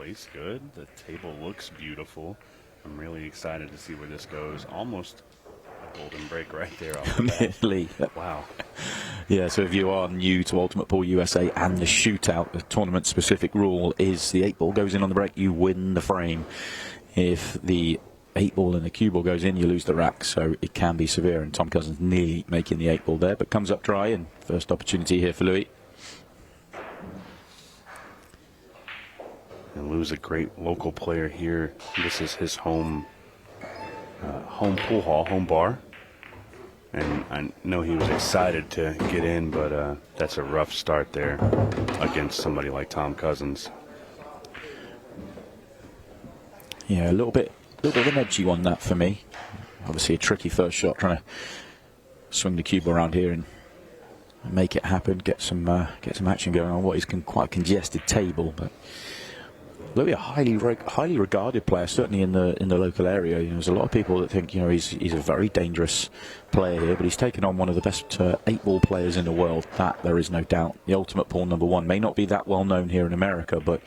place good. The table looks beautiful. I'm really excited to see where this goes. Almost a golden break right there off the bat. Nearly. Wow. Yeah, so if you are new to Ultimate Pool USA and the Shootout, the tournament-specific rule is the 8 ball goes in on the break, you win the frame. If the 8 ball and the cue ball goes in, you lose the rack, so it can be severe, and Tom Cousins nearly making the 8 ball there, but comes up dry, and first opportunity here for Louis. And Lou's a great local player here. This is his home pool hall, home bar. And I know he was excited to get in, but that's a rough start there against somebody like Tom Cousins. Yeah, a little bit of an edgy one, that, for me. Obviously a tricky first shot, trying to swing the cube around here and make it happen, get some action going on what is quite a congested table. But Louis, a highly regarded player, certainly in the local area. You know, there's a lot of people that think, you know, he's a very dangerous player here, but he's taken on one of the best 8-ball players in the world. That there is no doubt. The Ultimate Pool #1 may not be that well known here in America, but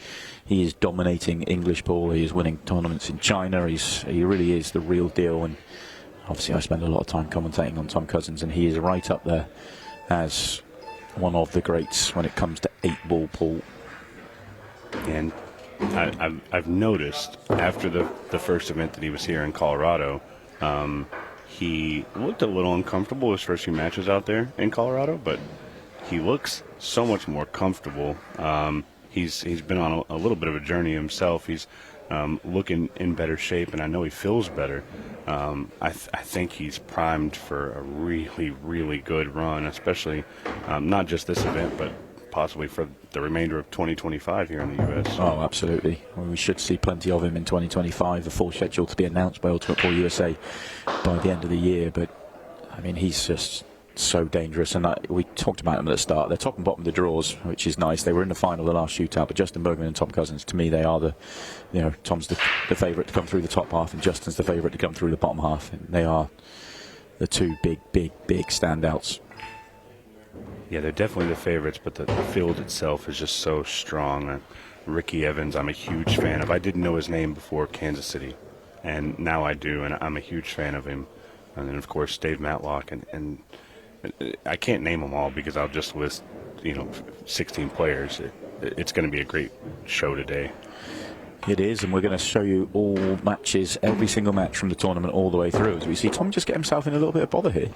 he is dominating English pool. He is winning tournaments in China. He really is the real deal. And obviously, I spend a lot of time commentating on Tom Cousins, and he is right up there as one of the greats when it comes to 8-ball pool. And I've noticed after the first event that he was here in Colorado, he looked a little uncomfortable his first few matches out there in Colorado, but he looks so much more comfortable. He's been on a little bit of a journey himself. He's looking in better shape, and I know he feels better. I think he's primed for a really, really good run, especially not just this event, but possibly for the remainder of 2025 here in the U.S. Oh, absolutely. Well, we should see plenty of him in 2025. The full schedule to be announced by Ultimate Pool USA by the end of the year. But, I mean, he's just so dangerous. And we talked about him at the start. They're top and bottom of the draws, which is nice. They were in the final the last Shootout, but Justin Bergman and Tom Cousins, to me, they are Tom's the favourite to come through the top half, and Justin's the favourite to come through the bottom half. And they are the two big standouts. Yeah, they're definitely the favorites, but the field itself is just so strong. Ricky Evans, I'm a huge fan of. I didn't know his name before Kansas City, and now I do, and I'm a huge fan of him. And then, of course, Dave Matlock, and I can't name them all because I'll just list, 16 players. It's going to be a great show today. It is, and we're going to show you all matches, every single match from the tournament all the way through. As we see Tom just get himself in a little bit of bother here.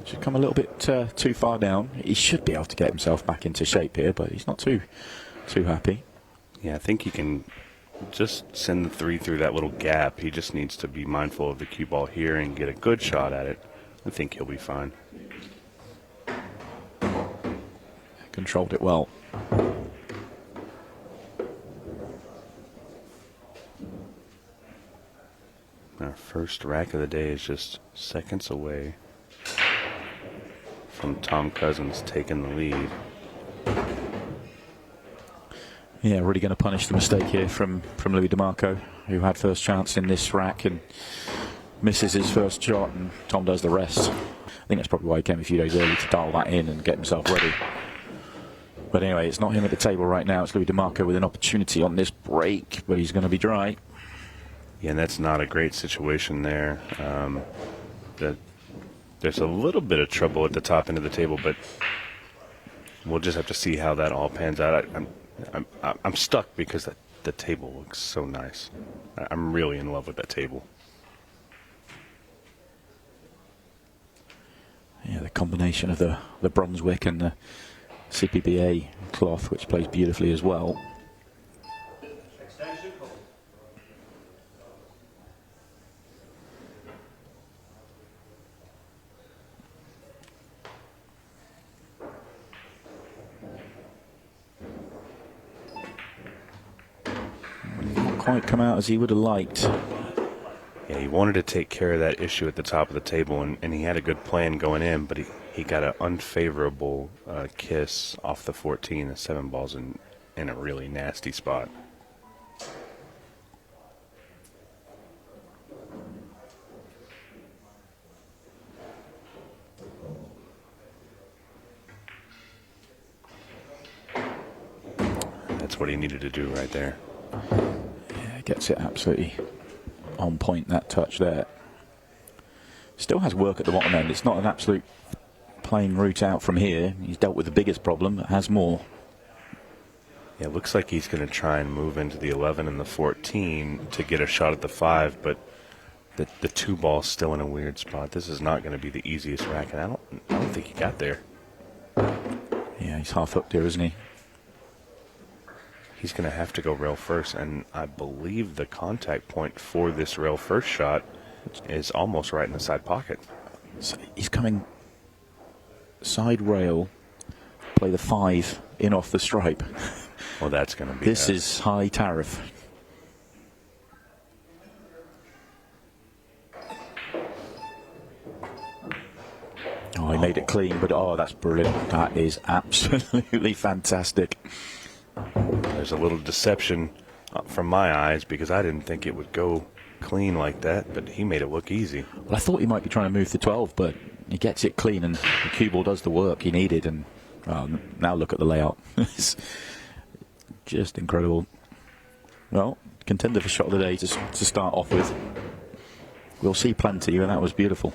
Should come a little bit too far down. He should be able to get himself back into shape here, but he's not too happy. Yeah, I think he can just send the 3 through that little gap. He just needs to be mindful of the cue ball here and get a good shot at it. I think he'll be fine. Controlled it well. Our first rack of the day is just seconds away from Tom Cousins taking the lead. Yeah, really going to punish the mistake here from Louis DeMarco, who had first chance in this rack and misses his first shot, and Tom does the rest. I think that's probably why he came a few days early to dial that in and get himself ready. But anyway, it's not him at the table right now. It's Louis DeMarco with an opportunity on this break, but he's going to be dry. Yeah, and that's not a great situation there. There's a little bit of trouble at the top end of the table, but we'll just have to see how that all pans out. I'm stuck because the table looks so nice. I'm really in love with that table. Yeah, the combination of the Brunswick and the CPBA cloth, which plays beautifully as well. Not quite come out as he would have liked. Yeah, he wanted to take care of that issue at the top of the table, and he had a good plan going in, but he got an unfavorable kiss off the 14. The 7 ball's in a really nasty spot. That's what he needed to do right there. Yeah, gets it absolutely on point, that touch there. Still has work at the bottom end. It's not an absolute plain route out from here. He's dealt with the biggest problem, but has more. Yeah, it looks like he's going to try and move into the 11 and the 14 to get a shot at the 5, but the 2 ball's still in a weird spot. This is not going to be the easiest rack, and I don't think he got there. Yeah, he's half hooked here, isn't he? He's going to have to go rail first, and I believe the contact point for this rail first shot is almost right in the side pocket. So he's coming side rail, play the 5 in off the stripe. Well, that's going to be This is high tariff. Oh, he made it clean, but oh, that's brilliant. That is absolutely fantastic. There's a little deception from my eyes because I didn't think it would go clean like that, but he made it look easy. Well, I thought he might be trying to move the 12, but he gets it clean, and the cue ball does the work he needed. And now look at the layout. It's just incredible. Well, contender for shot of the day to start off with. We'll see plenty, and that was beautiful.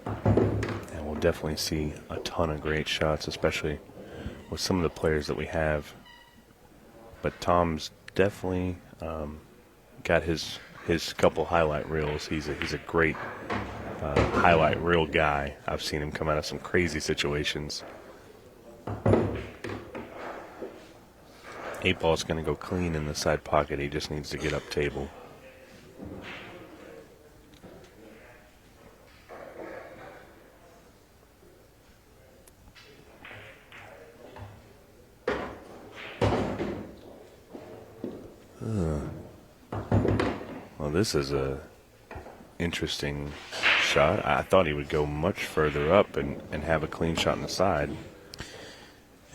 And we'll definitely see a ton of great shots, especially with some of the players that we have. But Tom's definitely got his couple highlight reels. He's a great highlight reel guy. I've seen him come out of some crazy situations. 8 ball's going to go clean in the side pocket. He just needs to get up table. Well, this is a interesting shot. I thought he would go much further up and have a clean shot on the side.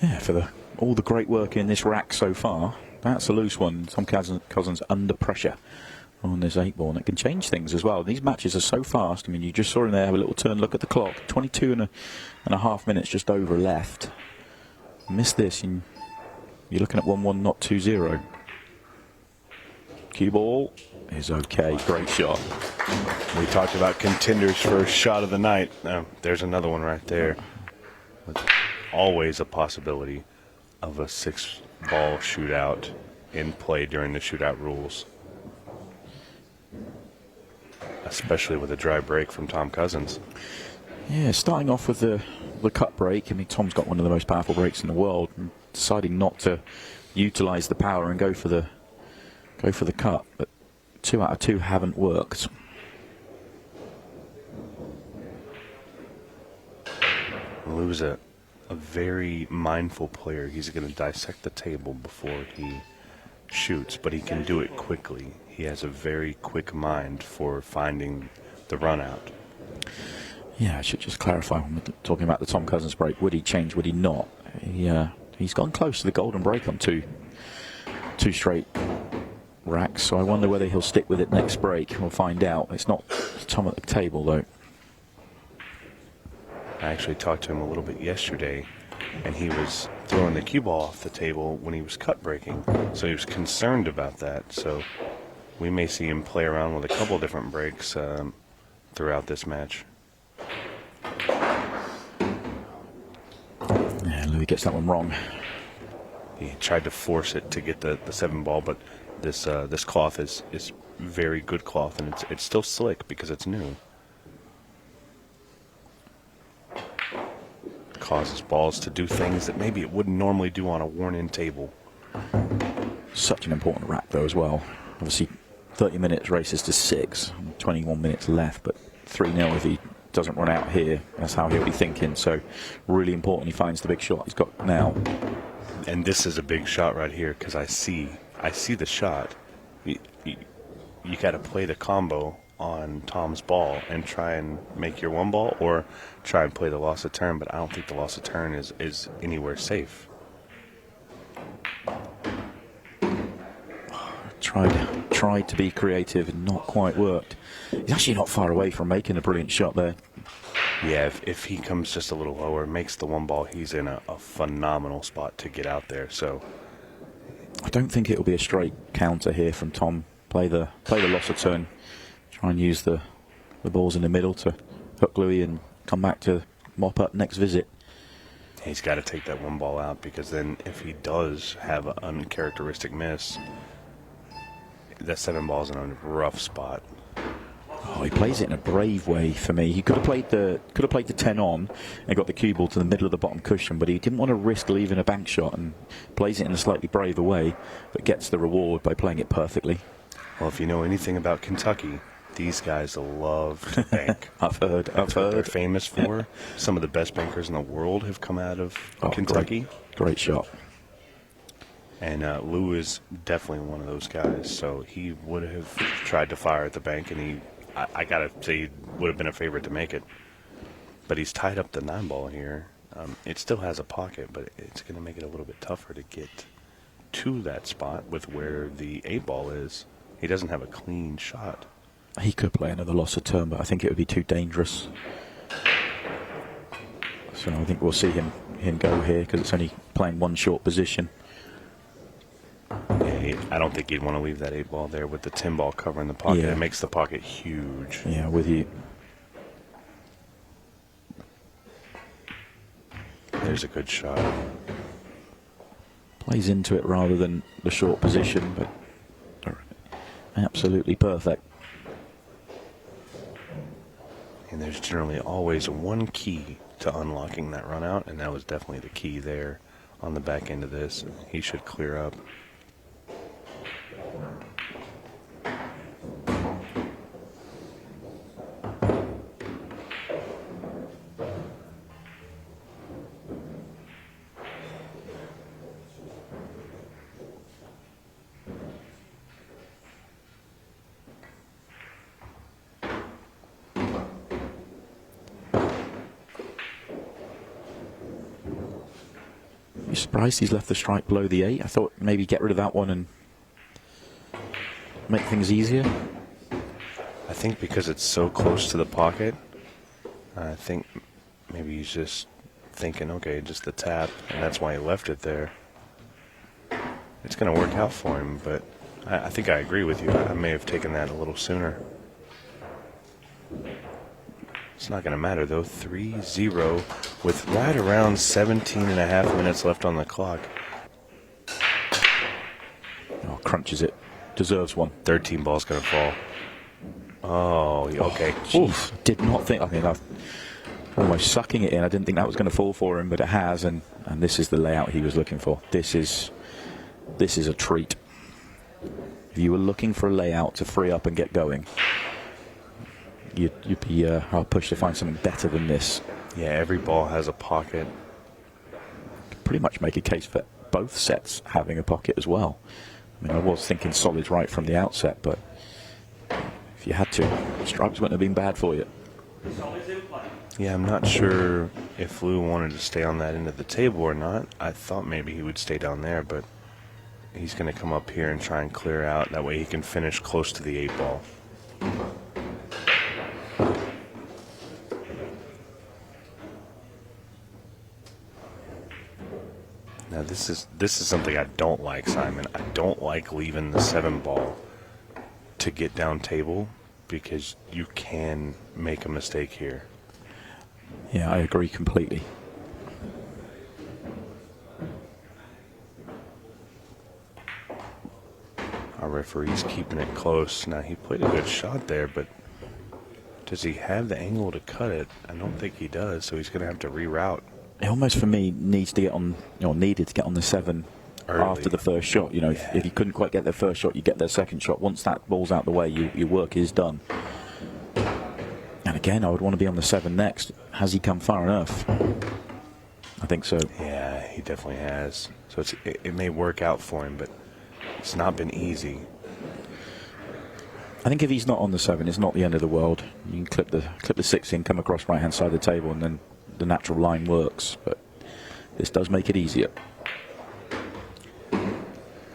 Yeah, for all the great work in this rack so far, that's a loose one. Tom Cousins under pressure on this 8 ball, and it can change things as well. These matches are so fast. I mean, you just saw him there have a little turn. Look at the clock. 22 and a half minutes just over left. Miss this, and you're looking at 1-1, not 2-0. Cue ball is okay. Great shot. We talked about contenders for shot of the night. There's another one right there. With always a possibility of a 6-ball shootout in play during the shootout rules, especially with a dry break from Tom Cousins. Yeah, starting off with the cut break. I mean, Tom's got one of the most powerful breaks in the world, and deciding not to utilize the power and go for the cut. But 2 out of 2 haven't worked. Lou's a very mindful player. He's going to dissect the table before he shoots, but he can do it quickly. He has a very quick mind for finding the run out. Yeah, I should just clarify when we're talking about the Tom Cousins break. Would he change? Would he not? He's gone close to the golden break on two straight racks, so I wonder whether he'll stick with it next break. We'll find out. It's not Tom at the table, though. I actually talked to him a little bit yesterday, and he was throwing the cue ball off the table when he was cut breaking, so he was concerned about that. So we may see him play around with a couple different breaks throughout this match. Yeah, Louis gets that one wrong. He tried to force it to get the 7-ball, but this cloth is very good cloth, and it's still slick because it's new. Causes balls to do things that maybe it wouldn't normally do on a worn-in table. Such an important rack, though, as well. Obviously, 30 minutes races to 6, 21 minutes left, but 3-0 if he doesn't run out here. That's how he'll be thinking. So, really important he finds the big shot he's got now. And this is a big shot right here because I see the shot. You got to play the combo on Tom's ball and try and make your 1-ball, or try and play the loss of turn, but I don't think the loss of turn is anywhere safe. Tried to be creative and not quite worked. He's actually not far away from making a brilliant shot there. Yeah, if he comes just a little lower, makes the 1-ball, he's in a phenomenal spot to get out there. So don't think it'll be a straight counter here from Tom. Play the loss of turn. Try and use the balls in the middle to hook Louis and come back to mop up next visit. He's got to take that one ball out, because then if he does have an uncharacteristic miss, that 7 ball's in a rough spot. Oh, he plays it in a brave way for me. He could have played the 10 on and got the cue ball to the middle of the bottom cushion, but he didn't want to risk leaving a bank shot and plays it in a slightly braver way, but gets the reward by playing it perfectly. Well, if you know anything about Kentucky, these guys love to bank. I've heard. What they're famous for. Some of the best bankers in the world have come out of Kentucky. Great shot. And Lou is definitely one of those guys. So he would have tried to fire at the bank, and I got to say, he would have been a favorite to make it. But he's tied up the 9 ball here. It still has a pocket, but it's going to make it a little bit tougher to get to that spot with where the 8 ball is. He doesn't have a clean shot. He could play another loss of turn, but I think it would be too dangerous. So I think we'll see him go here, because it's only playing one short position. Yeah, I don't think he'd want to leave that 8 ball there with the 10 ball covering the pocket. Yeah. It makes the pocket huge. Yeah, with you. There's a good shot. Plays into it rather than the short position, but absolutely perfect. And there's generally always one key to unlocking that run out, and that was definitely the key there on the back end of this. He should clear up. Surprised he's left the strike below the 8. I thought maybe get rid of that one and make things easier. I think because it's so close to the pocket, I think maybe he's just thinking, okay, just the tap, and that's why he left it there. It's going to work out for him, but I think I agree with you. I may have taken that a little sooner. It's not going to matter, though. 3-0 with right around 17 and a half minutes left on the clock. Oh, crunches it. Deserves one. 13 ball's going to fall. Oh, okay. Oof. Did not think. I mean, I'm almost sucking it in. I didn't think that was going to fall for him, but it has, and this is the layout he was looking for. This is a treat. If you were looking for a layout to free up and get going, you'd be hard pushed to find something better than this. Yeah, every ball has a pocket. Could pretty much make a case for both sets having a pocket as well. I mean, I was thinking solids right from the outset, but if you had to, stripes wouldn't have been bad for you. Yeah, I'm not sure if Lou wanted to stay on that end of the table or not. I thought maybe he would stay down there, but he's going to come up here and try and clear out. That way he can finish close to the 8 ball. Now this is something I don't like, Simon. I don't like leaving the 7 ball to get down table, because you can make a mistake here. Yeah, I agree completely. Our referee's keeping it close. Now, he played a good shot there, but does he have the angle to cut it? I don't think he does, so he's going to have to reroute. It almost, for me, needs to get on, needed to get on the 7 early after the first shot. You know, if you couldn't quite get their first shot, you get their second shot. Once that ball's out the way, your work is done. And again, I would want to be on the 7 next. Has he come far enough? I think so. Yeah, he definitely has. So it may work out for him, but it's not been easy. I think if he's not on the 7, it's not the end of the world. You can clip the 6 in, come across right-hand side of the table, and then the natural line works. But this does make it easier.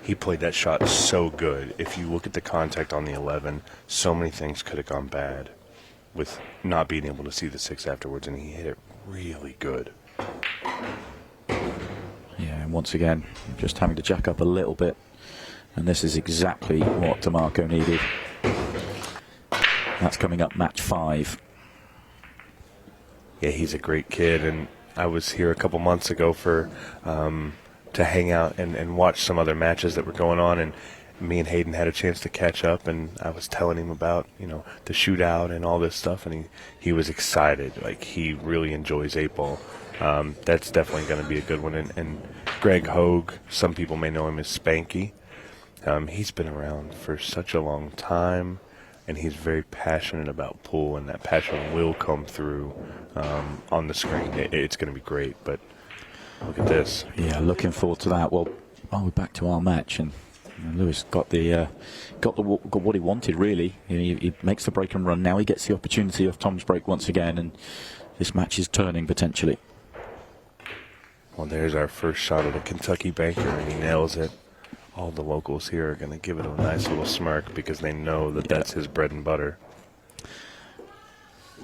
He played that shot so good. If you look at the contact on the 11, so many things could have gone bad with not being able to see the 6 afterwards, and he hit it really good. Yeah, and once again, just having to jack up a little bit. And this is exactly what DeMarco needed. That's coming up match 5. Yeah, he's a great kid, and I was here a couple months ago for to hang out and watch some other matches that were going on, and me and Hayden had a chance to catch up, and I was telling him about, the shootout and all this stuff, and he was excited. Like, he really enjoys 8-ball. That's definitely going to be a good one. And Greg Hogue, some people may know him as Spanky. He's been around for such a long time, and he's very passionate about pool, and that passion will come through on the screen. It's going to be great, but look at this. Yeah, looking forward to that. Well, we're back to our match, and Louis got what he wanted, really. He makes the break and run. Now he gets the opportunity of Tom's break once again, and this match is turning potentially. Well, there's our first shot at a Kentucky banker, and he nails it. All the locals here are going to give it a nice little smirk because they know that that's his bread and butter.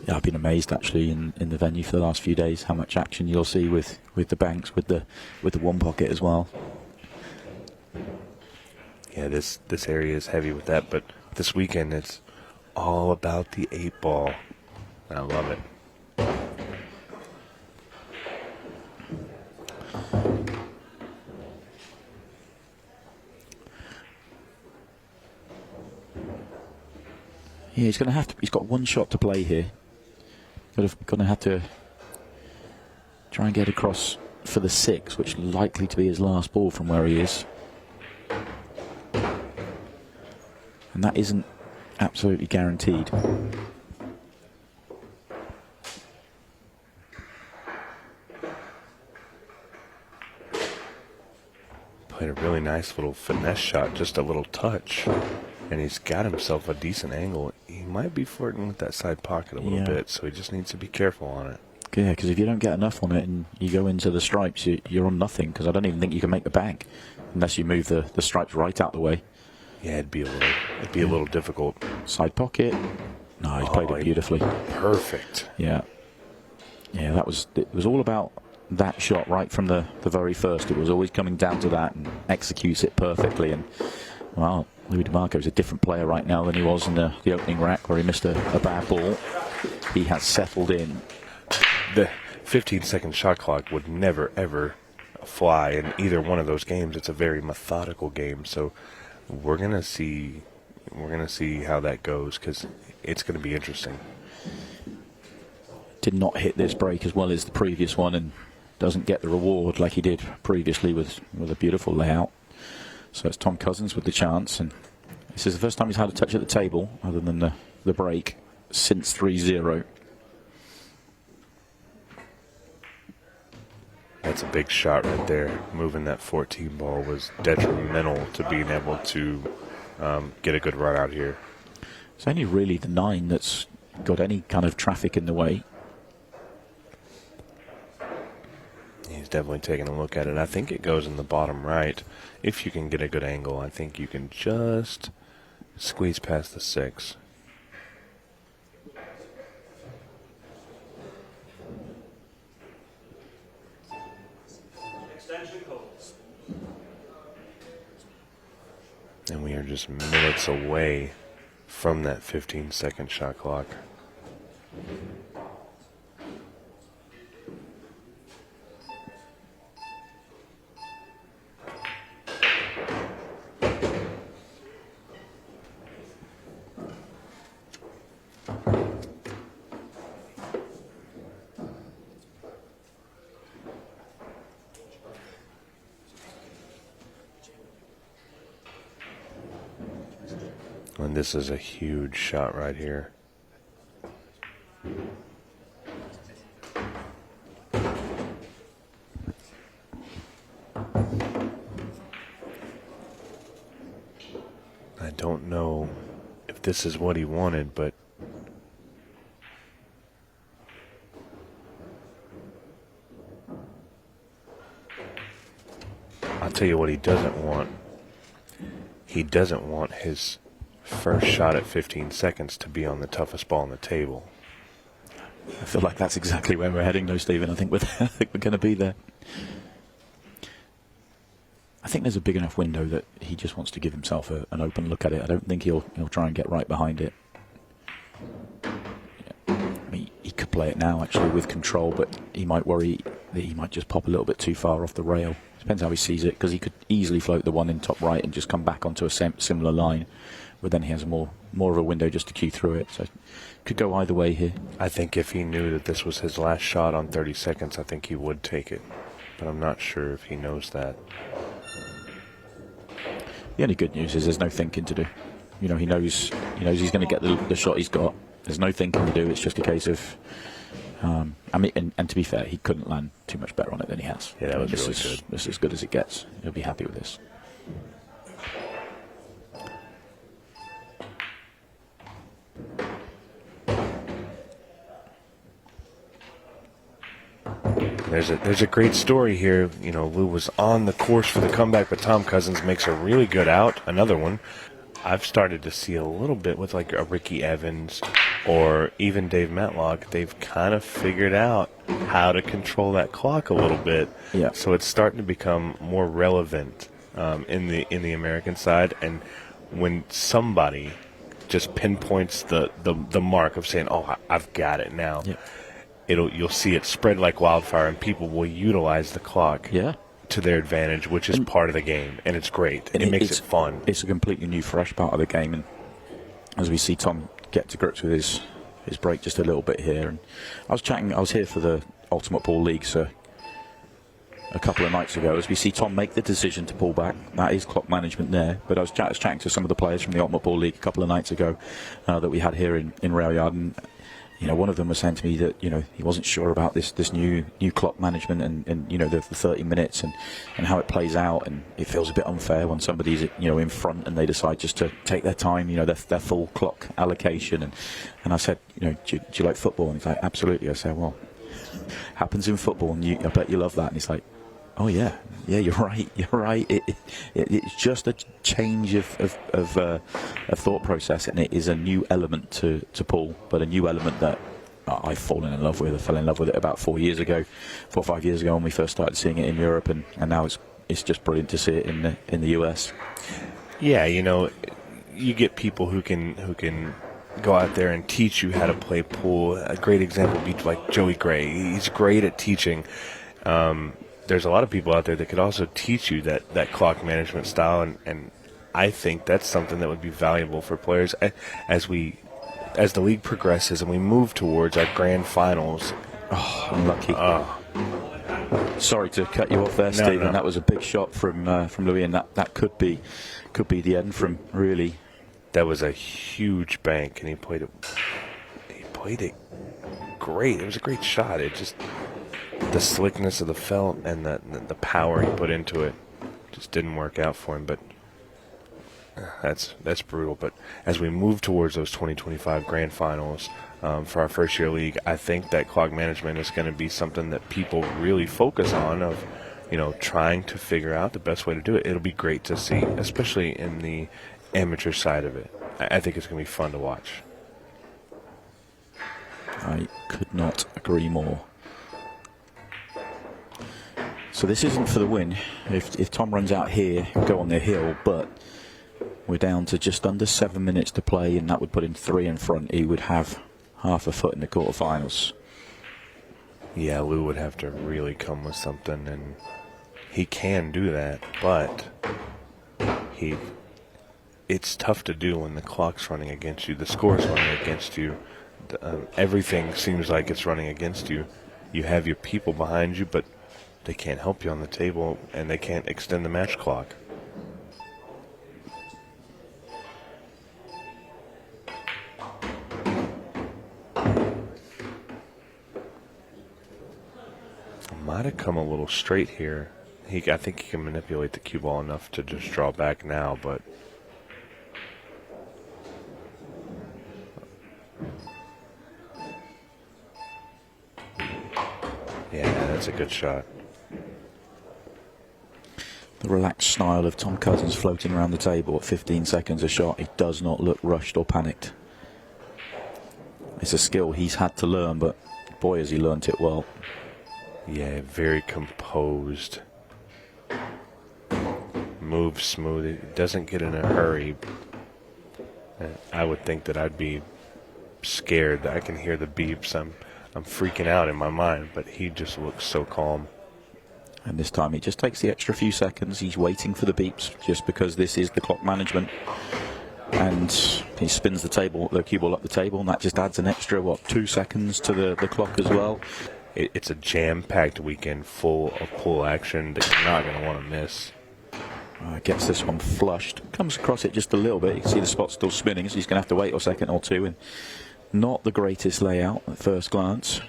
Yeah, I've been amazed actually in the venue for the last few days how much action you'll see with the banks, with the one pocket as well. Yeah, this area is heavy with that, but this weekend it's all about the 8-ball. I love it. Yeah, he's going to have to. He's got one shot to play here. Going to have to try and get across for the 6, which is likely to be his last ball from where he is. And that isn't absolutely guaranteed. Played a really nice little finesse shot, just a little touch. And he's got himself a decent angle. He might be flirting with that side pocket a little bit, so he just needs to be careful on it. Yeah, because if you don't get enough on it and you go into the stripes, you're on nothing, because I don't even think you can make the bank unless you move the stripes right out the way. Yeah, it'd be a little difficult. Side pocket. No, he's played it beautifully. Perfect. Yeah. Yeah, it was all about that shot right from the very first. It was always coming down to that, and executes it perfectly. And, well, Louis DeMarco is a different player right now than he was in the opening rack where he missed a bad ball. He has settled in. The 15-second shot clock would never, ever fly in either one of those games. It's a very methodical game, so we're gonna see how that goes, because it's going to be interesting. Did not hit this break as well as the previous one, and doesn't get the reward like he did previously with a beautiful layout. So it's Tom Cousins with the chance, and this is the first time he's had a touch at the table other than the break since 3-0. That's a big shot right there. Moving that 14 ball was detrimental to being able to get a good run out here. It's only really the 9 that's got any kind of traffic in the way. He's definitely taking a look at it. I think it goes in the bottom right. If you can get a good angle, I think you can just squeeze past the 6. And we are just minutes away from that 15-second shot clock. And this is a huge shot right here. I don't know if this is what he wanted, but I'll tell you what he doesn't want. He doesn't want his first shot at 15 seconds to be on the toughest ball on the table. I feel like that's exactly where we're heading, though, Stephen. I think we're going to be there. I think there's a big enough window that he just wants to give himself an open look at it. I don't think he'll try and get right behind it. Yeah. I mean, he could play it now actually with control, but he might worry that he might just pop a little bit too far off the rail. Depends how he sees it, because he could easily float the one in top right and just come back onto a similar line, but then he has more of a window just to cue through it. So could go either way here. I think if he knew that this was his last shot on 30 seconds, I think he would take it. But I'm not sure if he knows that. The only good news is there's no thinking to do. He knows he's going to get the shot he's got. There's no thinking to do. It's just a case of, I mean, and to be fair, he couldn't land too much better on it than he has. Yeah, that was this really is, good. This is as good as it gets. He'll be happy with this. There's a great story here. Lou was on the course for the comeback, but Tom Cousins makes a really good out. Another one. I've started to see a little bit with like a Ricky Evans or even Dave Matlock. They've kind of figured out how to control that clock a little bit. Yeah. So it's starting to become more relevant in the American side. And when somebody just pinpoints the mark of saying, "Oh, I've got it now," Yeah. You'll see it spread like wildfire, and people will utilize the clock to their advantage, which is part of the game, and it's great. And it makes it fun. It's a completely new, fresh part of the game, and as we see Tom get to grips with his break just a little bit here. And I was here for the Ultimate Pool League, so a couple of nights ago, as we see Tom make the decision to pull back. That is clock management there. But I was chatting to some of the players from the Ultimate Pool League a couple of nights ago that we had here in Rail Yard, and one of them was saying to me that he wasn't sure about this new clock management and the 30 minutes and how it plays out, and it feels a bit unfair when somebody's in front and they decide just to take their time, their full clock allocation. And I said, do you like football? And he's like, absolutely. I said, well, happens in football, and I bet you love that. And he's like, oh yeah, you're right. It's just a change of thought process, and it is a new element to pool, but a new element that I've fallen in love with. I fell in love with it about 4 or 5 years ago when we first started seeing it in Europe, and now it's just brilliant to see it in the US. Yeah, you get people who can go out there and teach you how to play pool. A great example would be like Joey Gray. He's great at teaching. There's a lot of people out there that could also teach you that clock management style, and I think that's something that would be valuable for players as the league progresses and we move towards our grand finals. Oh, unlucky. Sorry to cut you off there, Stephen. No. That was a big shot from Louis, and that could be the end from really. That was a huge bank, and he played it great. It was a great shot. It just, the slickness of the felt and the power he put into it just didn't work out for him. But that's brutal. But as we move towards those 2025 grand finals for our first year league, I think that clock management is going to be something that people really focus on, of trying to figure out the best way to do it. It'll be great to see, especially in the amateur side of it. I think it's going to be fun to watch. I could not agree more. So this isn't for the win. If Tom runs out here, he'll go on the hill, but we're down to just under 7 minutes to play, and that would put him 3 in front. He would have half a foot in the quarterfinals. Yeah, Lou would have to really come with something, and he can do that, but it's tough to do when the clock's running against you, the score's running against you, everything seems like it's running against you. You have your people behind you, but they can't help you on the table, and they can't extend the match clock. Might have come a little straight here. I think he can manipulate the cue ball enough to just draw back now, but yeah, that's a good shot. The relaxed style of Tom Cousins floating around the table at 15 seconds a shot. He does not look rushed or panicked. It's a skill he's had to learn, but boy, has he learnt it well. Yeah, very composed. moves smooth. He doesn't get in a hurry. I would think that I'd be scared. I can hear the beeps. I'm freaking out in my mind, but he just looks so calm. And this time he just takes the extra few seconds. He's waiting for the beeps just because this is the clock management. And he spins the cue ball up the table, and that just adds an extra, 2 seconds to the clock as well. It's a jam-packed weekend full of pull action that you're not going to want to miss. Gets this one flushed. Comes across it just a little bit. You can see the spot still spinning, so he's going to have to wait a second or two. And not the greatest layout at first glance.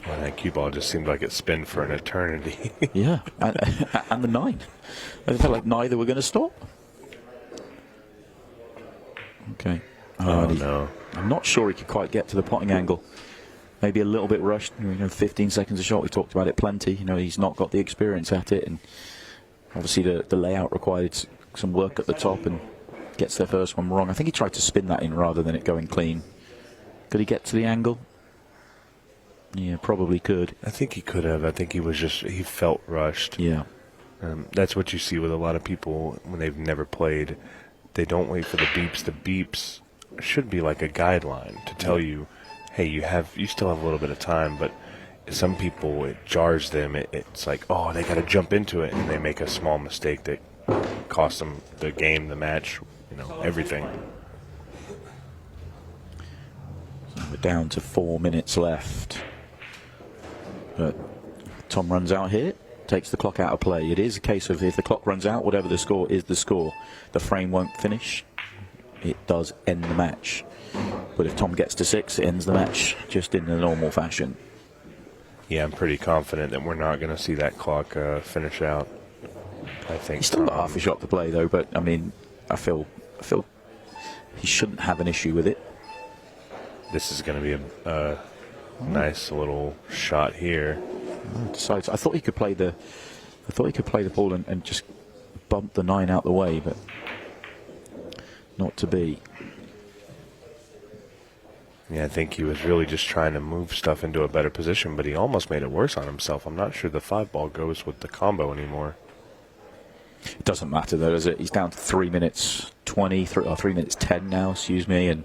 Well, that cue ball just seemed like it spun for an eternity. Yeah, and the 9. I felt like neither were going to stop. Okay. Oh, no. I'm not sure he could quite get to the potting angle. Maybe a little bit rushed. 15 seconds a shot. We talked about it plenty. He's not got the experience at it, and obviously the layout required some work at the top, and gets their first one wrong. I think he tried to spin that in rather than it going clean. Could he get to the angle? Yeah, probably could. I think he could have. I think he felt rushed. Yeah. That's what you see with a lot of people when they've never played. They don't wait for the beeps. The beeps should be like a guideline to tell you, hey, you still have a little bit of time, but some people, it jars them. It's like, oh, they got to jump into it, and they make a small mistake that costs them the game, the match, everything. So we're down to 4 minutes left. But Tom runs out here, takes the clock out of play. It is a case of if the clock runs out, whatever the score is the score. The frame won't finish. It does end the match. But if Tom gets to 6, it ends the match just in the normal fashion. Yeah, I'm pretty confident that we're not going to see that clock finish out. I think He's still got half a shot to play, though. But I feel he shouldn't have an issue with it. This is going to be a nice little shot here. Decides. I thought he could play the ball and just bump the 9 out the way, but not to be. Yeah, I think he was really just trying to move stuff into a better position, but he almost made it worse on himself. I'm not sure the 5 ball goes with the combo anymore. It doesn't matter, though, does it? He's down to 3 minutes 20, 3 minutes 10 now, excuse me, and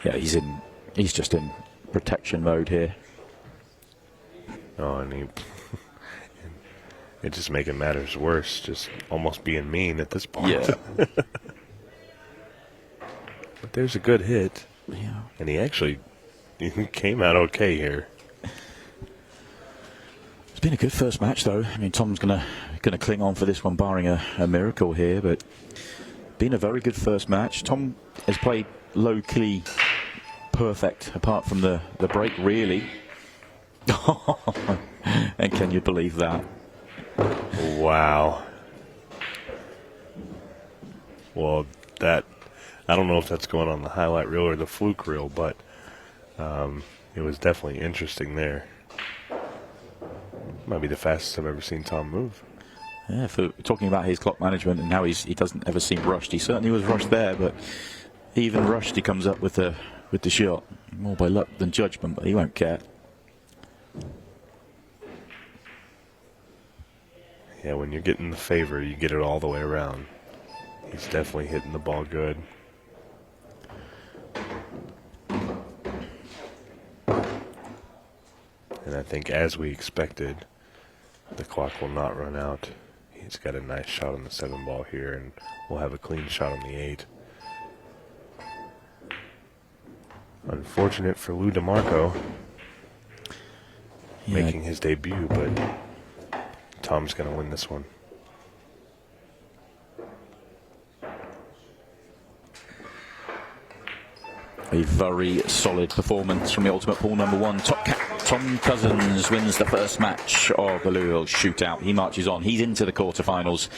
yeah, he's just in protection mode here. Oh, and it just making matters worse, just almost being mean at this point. Yeah. But there's a good hit. Yeah. And he actually came out okay here. It's been a good first match, though. Tom's gonna cling on for this one, barring a miracle here, but been a very good first match. Tom has played low-key perfect, apart from the break, really. And can you believe that? Wow. Well, I don't know if that's going on the highlight reel or the fluke reel, but it was definitely interesting there. Might be the fastest I've ever seen Tom move. Yeah, for talking about his clock management and how he doesn't ever seem rushed. He certainly was rushed there, but even rushed, he comes up with the shot. More by luck than judgment, but he won't care. Yeah, when you're getting the favor, you get it all the way around. He's definitely hitting the ball good. And I think, as we expected, the clock will not run out. He's got a nice shot on the 7 ball here, and we'll have a clean shot on the 8. Unfortunate for Louis DeMarco making his debut, but Tom's going to win this one. A very solid performance from the Ultimate Pool #1. Top cat Tom Cousins wins the first match of the Louisville Shootout. He marches on. He's into the quarterfinals.